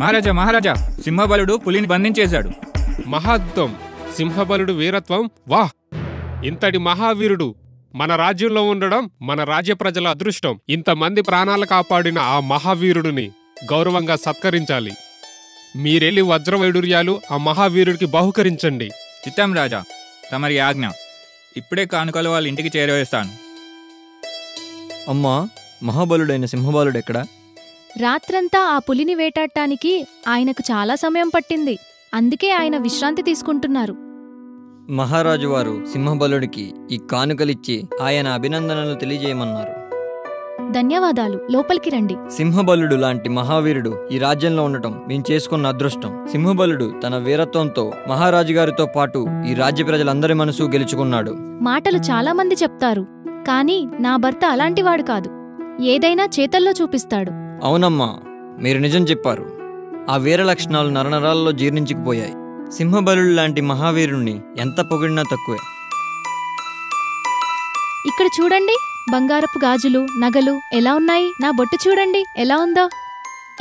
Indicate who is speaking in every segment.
Speaker 1: మహారాజా మహారాజా, సింహబలుడు పులిని బంధించేశాడు.
Speaker 2: మహాద్భుతం! సింహబలుడు వీరత్వం వాహ్! ఇంతటి మహావీరుడు మన రాజ్యంలో ఉండడం మన రాజ్య ప్రజల అదృష్టం. ఇంతమంది ప్రాణాలు కాపాడిన ఆ మహావీరుడిని గౌరవంగా సత్కరించాలి. మీరెళ్ళి వజ్రవైడూర్యాలు ఆ మహావీరుడికి బహుకరించండి.
Speaker 1: చిత్తం రాజా, తమరి ఆజ్ఞ. ఇప్పుడే కానుకలు వాళ్ళ ఇంటికి చేరవేస్తాను.
Speaker 3: అమ్మా, మహాబలుడైన సింహబాలుడెక్కడా?
Speaker 4: రాత్రంతా ఆ పులిని వేటాడటానికి ఆయనకు చాలా సమయం పట్టింది. అందుకే ఆయన విశ్రాంతి తీసుకుంటున్నారు.
Speaker 3: మహారాజు వారు సింహబలుడికి ఈ కానుకలిచ్చి ఆయన అభినందనలు తెలియజేయమన్నారు.
Speaker 4: ధన్యవాదాలు. లోపలికి రండి.
Speaker 3: సింహబలుడు లాంటి మహావీరుడు ఈ రాజ్యంలో ఉండటం మేము చేసుకున్న అదృష్టం. సింహబలుడు తన వీరత్వంతో మహారాజు గారితో పాటు ఈ రాజ్య ప్రజలందరి మనసు గెలుచుకున్నాడు.
Speaker 4: మాటలు చాలా మంది చెప్తారు, కానీ నా భర్త అలాంటివాడు కాదు. ఏదైనా చేతల్లో చూపిస్తాడు.
Speaker 3: అవునమ్మా, మీరు నిజం చెప్పారు. ఆ వీర లక్షణాలు నరనరాల్లో జీర్ణించుకుపోయాయి. సింహబలుడు లాంటి మహావీరుణ్ణి ఎంత పొగిడినా తక్కువే.
Speaker 4: ఇక్కడ చూడండి, బంగారపు గాజులు, నగలు ఎలా ఉన్నాయి. నా బొట్టు చూడండి ఎలా ఉందో.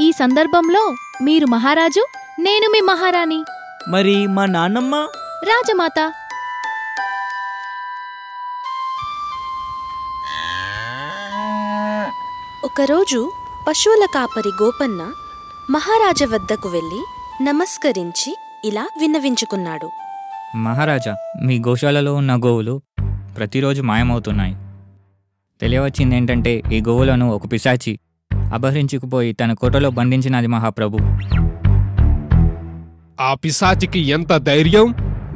Speaker 4: ఈ సందర్భంలో మీరు మహారాజు, నేను మీ మహారాణి.
Speaker 5: మరి మా నాన్నమ్మ?
Speaker 4: రాజమాత.
Speaker 6: ఒకరోజు పశువుల కాపరి గోపన్న మహారాజా వద్దకు వెళ్ళి నమస్కరించి ఇలా విన్నవించుకున్నాడు.
Speaker 1: మహారాజా, మీ గోశాలలో ఉన్న గోవులు ప్రతిరోజు మాయమవుతున్నాయి. తెలియవచ్చిందేంటంటే ఈ గోవులను ఒక పిశాచి అపహరించుకుపోయి తన కోటలో బంధించినది మహాప్రభు.
Speaker 2: ఆ పిశాచికి ఎంత ధైర్యం!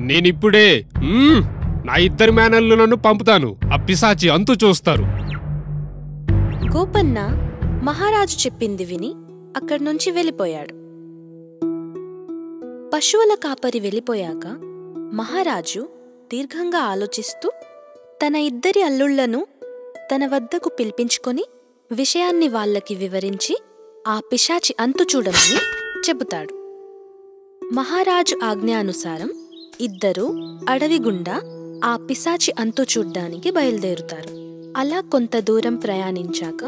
Speaker 2: నేనిప్పుడే నా 2 మేనల్లులను పంపుతాను. ఆ పిశాచి అంతు చూస్తారు.
Speaker 6: గోపన్న మహారాజు చెప్పింది విని అక్కడి నుంచి వెళ్ళిపోయాడు. పశువుల కాపరి వెళ్ళిపోయాక మహారాజు దీర్ఘంగా ఆలోచిస్తూ తన 2 అల్లుళ్లను తన వద్దకు పిలిపించుకొని విషయాన్ని వాళ్ళకి వివరించి ఆ పిశాచి అంతు చూడమని చెబుతాడు. మహారాజు ఆజ్ఞానుసారం 2 అడవి గుండా ఆ పిశాచి అంతు చూడ్డానికి బయలుదేరుతారు. అలా కొంత దూరం ప్రయాణించాక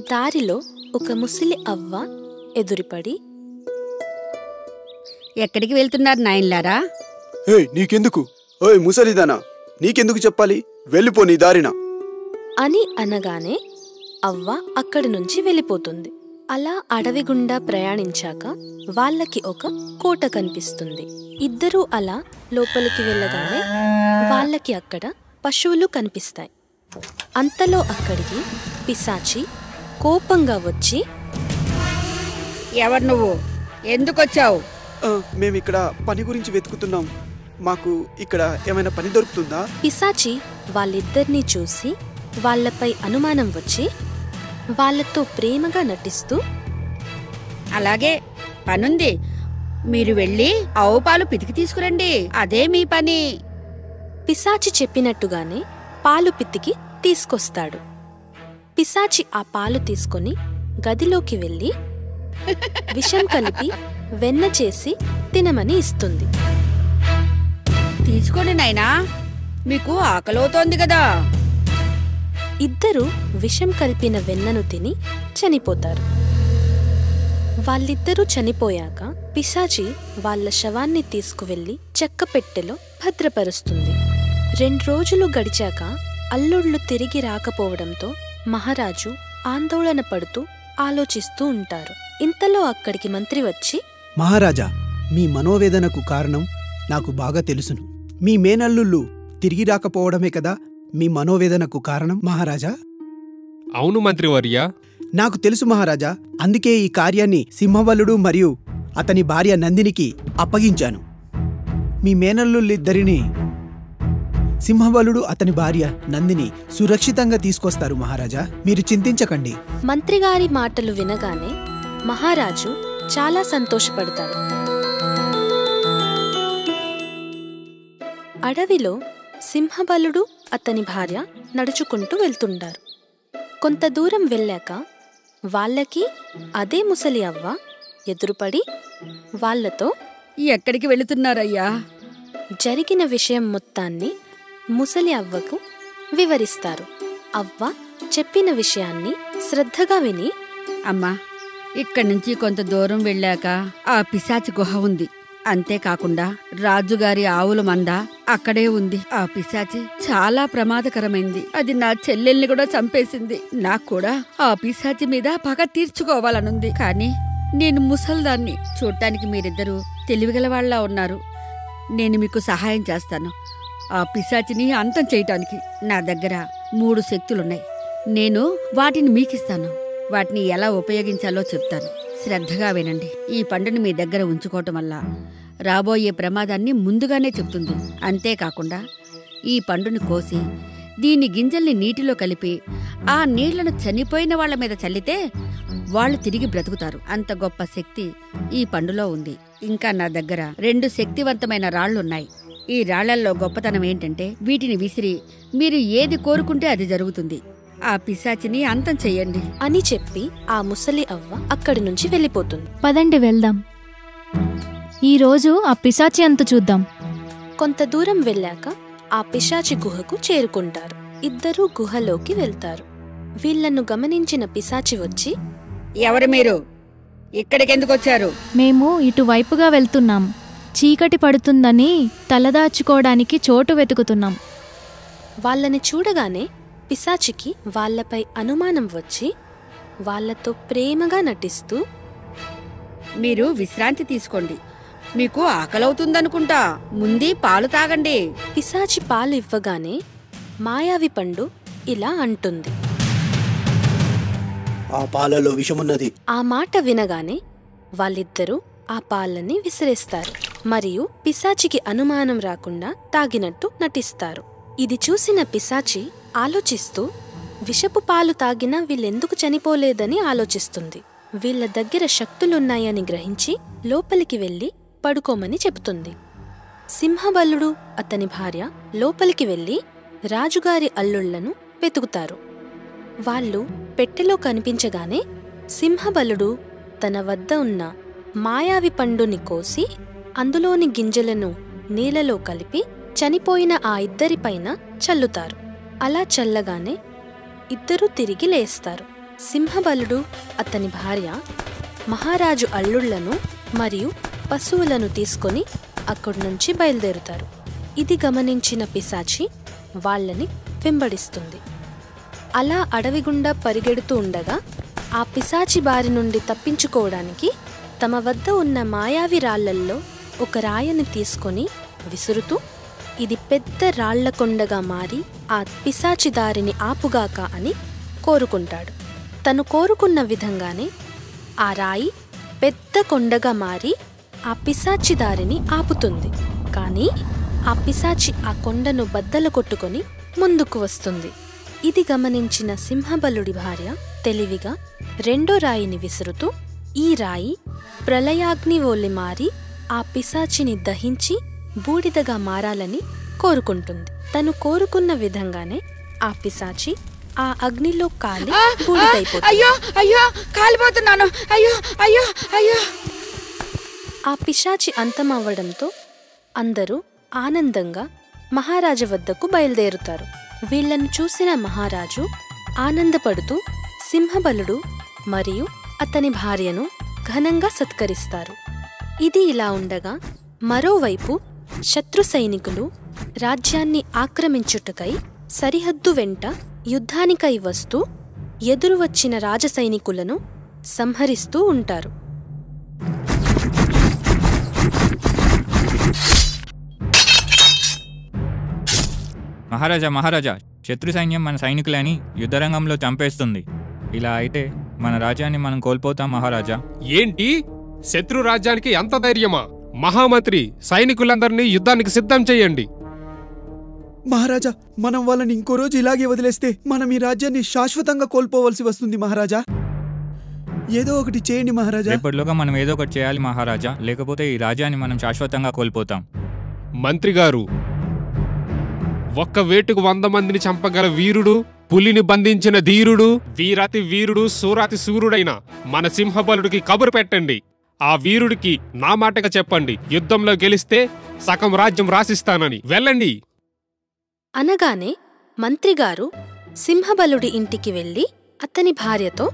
Speaker 6: దారిలో ఒక ముసలి అవ్వ ఎదురుపడి,
Speaker 7: ఎక్కడికి వెళ్తున్నారు నాయన్లారా?
Speaker 8: నీకెందుకు? ఓయ్ ముసలిదానా, నీకెందుకు చెప్పాలి? వెళ్ళిపో నీ దారిన
Speaker 6: అని అనగానే అవ్వ అక్కడి నుంచి వెళ్ళిపోతుంది. అలా అడవి గుండా ప్రయాణించాక వాళ్ళకి ఒక కోట కనిపిస్తుంది. 2 అలా లోపలికి వెళ్ళగానే వాళ్ళకి అక్కడ పశువులు కనిపిస్తాయి. అంతలో అక్కడికి పిశాచి కోపంగా వచ్చి,
Speaker 7: ఎవరు నువ్వు? ఎందుకొచ్చావు?
Speaker 8: మేమిక్కడ పని గురించి వెతుకుతున్నాం. మాకు ఇక్కడ ఏమైనా పని దొరుకుతుందా?
Speaker 6: పిశాచి వాళ్ళిద్దరినీ చూసి వాళ్లపై అనుమానం వచ్చి వాళ్లతో ప్రేమగా నటిస్తూ,
Speaker 7: అలాగే పనుంది, మీరు వెళ్ళి ఆవు పాలు పితికి తీసుకురండి, అదే మీ పని.
Speaker 6: పిశాచి చెప్పినట్టుగానే పాలు పితికి తీసుకొస్తాడు. పిశాచి ఆ పాలు తీసుకొని గదిలోకి వెళ్ళి విషం కలిపి వెన్న చేసి తినమని ఇస్తుంది.
Speaker 7: తీసుకోండి నాయనా, మీకు ఆకలవుతోంది కదా.
Speaker 6: 2 విషం కలిపిన వెన్నను తిని చనిపోతారు. వాళ్ళిద్దరూ చనిపోయాక పిశాచి వాళ్ళ శవాన్ని తీసుకువెళ్లి చెక్కపెట్టెలో భద్రపరుస్తుంది. 2 రోజులు గడిచాక అల్లుళ్ళు తిరిగి రాకపోవడంతో మహారాజు ఆందోళన పడుతూ ఆలోచిస్తూ ఉంటారు. ఇంతలో అక్కడికి మంత్రి వచ్చి,
Speaker 9: మహారాజా, మీ మనోవేదనకు కారణం నాకు బాగా తెలుసును. మీ మేనల్లుళ్ళు తిరిగి రాకపోవడమే కదా మీ మనోవేదనకు కారణం మహారాజా?
Speaker 2: అవును మంత్రివర్య.
Speaker 9: నాకు తెలుసు మహారాజా. అందుకే ఈ కార్యాన్ని సింహబలుడు మరియు అతని భార్య నందినికి అప్పగించాను. మీ మేనల్లుళ్ళిద్దరినీ సింహబలుడు అతని భార్య నందిని సురక్షితంగా తీసుకొస్తారు మహారాజా. మీరు చింతించకండి.
Speaker 6: మంత్రిగారి మాటలు వినగానే మహారాజు చాలా సంతోషపడతాడు. అడవిలో సింహబలుడు అతని భార్య నడుచుకుంటూ వెళ్తుంటారు. కొంత దూరం వెళ్ళాక వాళ్ళకి అదే ముసలి అవ్వ ఎదురుపడి వాళ్లతో,
Speaker 7: ఎక్కడికి వెళుతున్నారయ్యా?
Speaker 6: జరిగిన విషయం మొత్తాన్ని ముసలి అవ్వకు వివరిస్తారు. అవ్వ చెప్పిన విషయాన్ని శ్రద్ధగా విని,
Speaker 7: అమ్మా, ఇక్కడి నుంచి కొంత దూరం వెళ్ళాక ఆ పిశాచి గుహ ఉంది. అంతేకాకుండా రాజుగారి ఆవుల మంద అక్కడే ఉంది. ఆ పిశాచి చాలా ప్రమాదకరమైంది. అది నా చెల్లెల్ని కూడా చంపేసింది. నాకు కూడా ఆ పిశాచి మీద పగ తీర్చుకోవాలనుంది. కానీ నేను ముసల్దాన్ని. చూడటానికి మీరిద్దరూ తెలివిగల వాళ్ళ ఉన్నారు. నేను మీకు సహాయం చేస్తాను. ఆ పిశాచిని అంతం చేయటానికి నా దగ్గర 3 శక్తులున్నాయి. నేను వాటిని మీకిస్తాను. వాటిని ఎలా ఉపయోగించాలో చెప్తాను. శ్రద్ధగా వినండి. ఈ పండుని మీ దగ్గర ఉంచుకోవటం వల్ల రాబోయే ప్రమాదాన్ని ముందుగానే చెప్తుంది. అంతేకాకుండా ఈ పండుని కోసి దీని గింజల్ని నీటిలో కలిపి ఆ నీళ్లను చనిపోయిన వాళ్ల మీద చల్లితే వాళ్ళు తిరిగి బ్రతుకుతారు. అంత గొప్ప శక్తి ఈ పండులో ఉంది. ఇంకా నా దగ్గర 2 శక్తివంతమైన రాళ్లున్నాయి. ఈ రాళ్లల్లో గొప్పతనం ఏంటంటే వీటిని విసిరి మీరు ఏది కోరుకుంటే అది జరుగుతుంది. ఆ పిశాచిని అంతం చెయ్యండి
Speaker 6: అని చెప్పి ఆ ముసలి అవ్వ అక్కడి నుంచి వెళ్ళిపోతుంది.
Speaker 4: పదండి వెళ్దాం. ఈరోజు ఆ పిశాచి అంత చూద్దాం.
Speaker 6: కొంత దూరం వెళ్ళాక ఆ పిశాచి గుహకు చేరుకుంటారు. ఇద్దరూ గుహలోకి వెళ్తారు. వీళ్లను గమనించిన పిశాచి వచ్చి,
Speaker 7: ఎవరు మీరు? ఇక్కడికెందుకొచ్చారు?
Speaker 4: మేము ఇటువైపుగా వెళ్తున్నాం. చీకటి పడుతుందని తలదాచుకోవడానికి చోటు వెతుకుతున్నాం.
Speaker 6: వాళ్ళని చూడగానే పిశాచికి వాళ్లపై అనుమానం వచ్చి వాళ్లతో ప్రేమగా నటిస్తూ,
Speaker 7: మీరు విశ్రాంతి తీసుకోండి. మీకు ఆకలవుతుందనుకుంటా. ముందు పాలు తాగండి.
Speaker 6: పిశాచి పాలు ఇవ్వగానే మాయావి పండు ఇలా అంటుంది,
Speaker 9: ఆ పాలలో విషమున్నది.
Speaker 6: ఆ మాట వినగానే వాళ్ళిద్దరూ ఆ పాలని విసిరేస్తారు మరియు పిశాచికి అనుమానం రాకుండా తాగినట్టు నటిస్తారు. ఇది చూసిన పిశాచి ఆలోచిస్తూ విషపు పాలు తాగినా వీళ్ళెందుకు చనిపోలేదని ఆలోచిస్తుంది. వీళ్ల దగ్గర శక్తులున్నాయని గ్రహించి లోపలికి వెళ్లి పడుకోమని చెబుతుంది. సింహబలుడు అతని భార్య లోపలికి వెళ్లి రాజుగారి అల్లుళ్లను వెతుకుతారు. వాళ్ళు పెట్టెలో కనిపించగానే సింహబలుడు తన వద్ద ఉన్న మాయావి పండుని కోసి అందులోని గింజలను నీళ్లలో కలిపి చనిపోయిన ఆ ఇద్దరిపైన చల్లుతారు. అలా చల్లగానే ఇద్దరూ తిరిగి లేస్తారు. సింహబలుడు అతని భార్య మహారాజు అల్లుళ్లను మరియు పశువులను తీసుకొని అక్కడి నుంచి బయలుదేరుతారు. ఇది గమనించిన పిశాచి వాళ్ళని వెంబడిస్తుంది. అలా అడవిగుండా పరిగెడుతూ ఉండగా ఆ పిశాచి బారి నుండి తప్పించుకోవడానికి తమ వద్ద ఉన్న మాయావి రాళ్లల్లో ఒక రాయిని తీసుకొని విసురుతూ ఇది పెద్ద రాళ్ల కొండగా మారి ఆ పిశాచి దారిని ఆపుగాక అని కోరుకుంటాడు. తను కోరుకున్న విధంగానే ఆ రాయి పెద్ద కొండగా మారి ఆ పిశాచి దారిని ఆపుతుంది. కానీ ఆ పిశాచి ఆ కొండను బద్దలు కొట్టుకొని ముందుకు వస్తుంది. ఇది గమనించిన సింహబలుడి భార్య తెలివిగా 2వ రాయిని విసురుతూ ఈ రాయి ప్రళయాగ్ని వోలి మారి ఆ పిశాచిని దహించి బూడిదగా మారాలని కోరుకుంటుంది. తను కోరుకున్న విధంగానే ఆ పిశాచి ఆ అగ్నిలో కాలి బూడిదైపోతుంది.
Speaker 7: అయ్యో అయ్యో కాలిపోతున్నాను. అయ్యో అయ్యో అయ్యో.
Speaker 6: ఆ పిశాచి అంతమవ్వడంతో అందరూ ఆనందంగా మహారాజు వద్దకు బయలుదేరుతారు. వీళ్లను చూసిన మహారాజు ఆనందపడుతూ సింహబలుడు మరియు అతని భార్యను ఘనంగా సత్కరిస్తారు. ఇది ఇలా ఉండగా మరోవైపు శత్రు సైనికులు రాజ్యాన్ని ఆక్రమించుటకై సరిహద్దు వెంట యుద్ధానికై వస్తూ ఎదురు వచ్చిన రాజసైనికులను సంహరిస్తూ ఉంటారు.
Speaker 1: మహారాజా మహారాజా, శత్రు సైన్యం మన సైనికులని యుద్ధరంగంలో చంపేస్తుంది. ఇలా అయితే మన రాజ్యాన్ని మనం కోల్పోతాం మహారాజా.
Speaker 2: ఏంటి? శత్రు రాజ్యానికి అంత ధైర్యమా? మహామంత్రి, సైనికులందరినీ యుద్ధానికి సిద్ధం చెయ్యండి.
Speaker 8: మహారాజా, మనం వాళ్ళని ఇంకో రోజు ఇలాగే వదిలేస్తే మనం ఈ రాజ్యాన్ని శాశ్వతంగా కోల్పోవలసి వస్తుంది మహారాజా. ఏదో ఒకటి చేయండి మహారాజా.
Speaker 1: రేపటిలోగా మనం ఏదో ఒకటి చేయాలి మహారాజా, లేకపోతే ఈ రాజ్యాన్ని మనం శాశ్వతంగా కోల్పోతాం.
Speaker 2: మంత్రి గారు, ఒక్క వేటుకు 100 మందిని చంపగల వీరుడు, పులిని బంధించిన ధీరుడు, వీరాతి వీరుడు, సూరాతి సూరుడైన మన సింహబలుడికి కబురు పెట్టండి. ఆ వీరుడికి నా మాటగా చెప్పండి, యుద్ధంలో గెలిస్తే సగం రాజ్యం రాసిస్తానని. వెళ్ళండి.
Speaker 6: అనగానే మంత్రిగారు సింహబలుడి ఇంటికి వెళ్లి అతని భార్యతో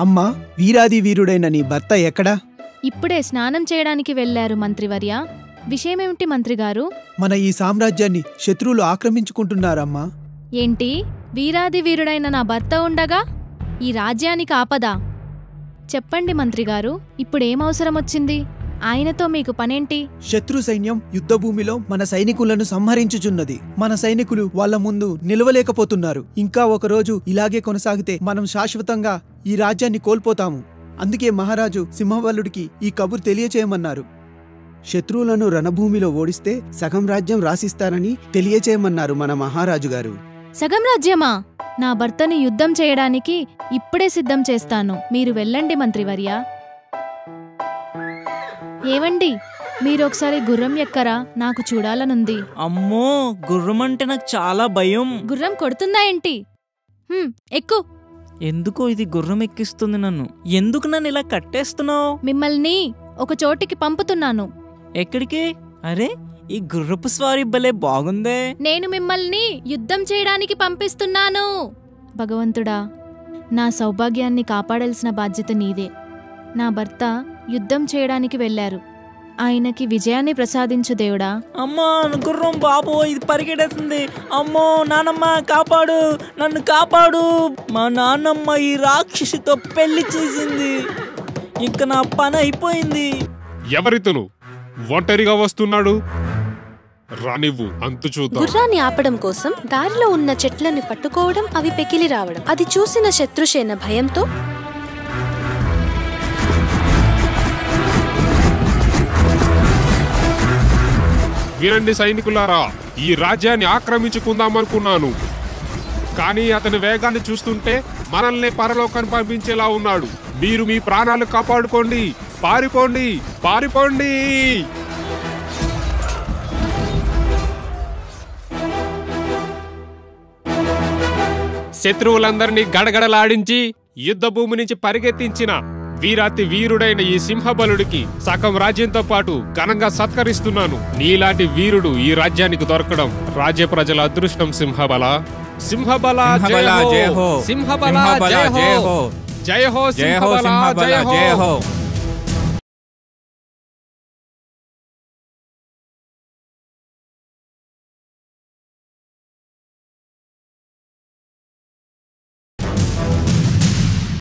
Speaker 9: అమ్మా, వీరాది వీరుడైన నీ భర్త ఎక్కడా?
Speaker 4: ఇప్పుడే స్నానం చేయడానికి వెళ్లారు మంత్రివర్య. విషయమేమిటి మంత్రిగారు?
Speaker 9: మన ఈ సామ్రాజ్యాన్ని శత్రువులు ఆక్రమించుకుంటున్నారమ్మా.
Speaker 4: ఏంటి, వీరాది వీరుడైన నా భర్త ఉండగా ఈ రాజ్యానికి ఆపదా? చెప్పండి మంత్రిగారు, ఇప్పుడేమవసరం వచ్చింది? ఆయనతో మీకు పనేంటి?
Speaker 9: శత్రు సైన్యం యుద్ధభూమిలో మన సైనికులను సంహరించుచున్నది. మన సైనికులు వాళ్ళ ముందు నిలవలేకపోతున్నారు. ఇంకా ఒకరోజు ఇలాగే కొనసాగితే మనం శాశ్వతంగా ఈ రాజ్యాన్ని కోల్పోతాము. అందుకే మహారాజు సింహబలుడికి ఈ కబురు తెలియచేయమన్నారు. శత్రువులను రణభూమిలో ఓడిస్తే సగం రాజ్యం రాసిస్తారని తెలియచేయమన్నారు మన మహారాజు గారు.
Speaker 4: సగం రాజ్యమా? నా భర్తని యుద్ధం చేయడానికి ఇప్పుడే సిద్ధం చేస్తాను. మీరు వెళ్ళండి మంత్రివర్య. ఏవండి, మీరొకసారి గుర్రం ఎక్కరా? నాకు చూడాలనుంది.
Speaker 5: అమ్మో, గుర్రం అంటే నాకు చాలా భయం.
Speaker 4: గుర్రం కొడుతుందా ఏంటి? ఎక్కు.
Speaker 5: ఎందుకో ఇది గుర్రం ఎక్కిస్తుంది నన్ను. ఎందుకు నన్ను ఇలా కట్టేస్తున్నావు?
Speaker 4: మిమ్మల్ని ఒక చోటికి పంపుతున్నాను.
Speaker 5: ఎక్కడికి? అరే, ఈ గుర్రపు స్వారీ భలే బాగుందే.
Speaker 4: నేను మిమ్మల్ని యుద్ధం చేయడానికి పంపిస్తున్నాను. భగవంతుడా, నా సౌభాగ్యాన్ని కాపాడాల్సిన బాధ్యత నీదే. నా భర్త యుద్ధం చేయడానికి వెళ్లారు. ఆయనకి విజయాన్ని ప్రసాదించు దేవుడా.
Speaker 5: అమ్మా, గుర్రం బాబో, ఇది పరిగెడుతుంది. అమ్మో, నానమ్మ కాపాడు, నన్ను కాపాడు. మా నాన్నమ్మ ఈ రాక్షసితో పెళ్లి చేసింది. ఇంక నా పని అయిపోయింది.
Speaker 2: ఎవరితను ఒంటరిగా వస్తున్నాడు? రానివ్వు, అంతు చూద్దాం.
Speaker 6: గుర్రాన్ని ఆపడం కోసం దారిలో ఉన్న చెట్లను పట్టుకోవడం, అవి పెకిలి రావడం. అది చూసిన శత్రుసేన భయంతో
Speaker 2: వినండి సైనికులారా, ఈ రాజ్యాన్ని ఆక్రమించుకుందామనుకున్నాను. కానీ అతని వేగాన్ని చూస్తుంటే మనల్ని పరలోకాన్ని పంపించేలా ఉన్నాడు. మీరు మీ ప్రాణాలు కాపాడుకోండి. పారిపోండి, పారిపోండి. శత్రువులందరినీ గడగడలాడించి యుద్ధభూమి నుంచి పరిగెత్తించిన వీరాతి వీరుడైన ఈ సింహబలుడికి సగం రాజ్యంతో పాటు ఘనంగా సత్కరిస్తున్నాను. నీలాంటి వీరుడు ఈ రాజ్యానికి దొరకడం రాజ్య ప్రజల అదృష్టం. సింహబల, సింహబల జయ హో, సింహబల జయ హో, జయ హో సింహబల జయ హో.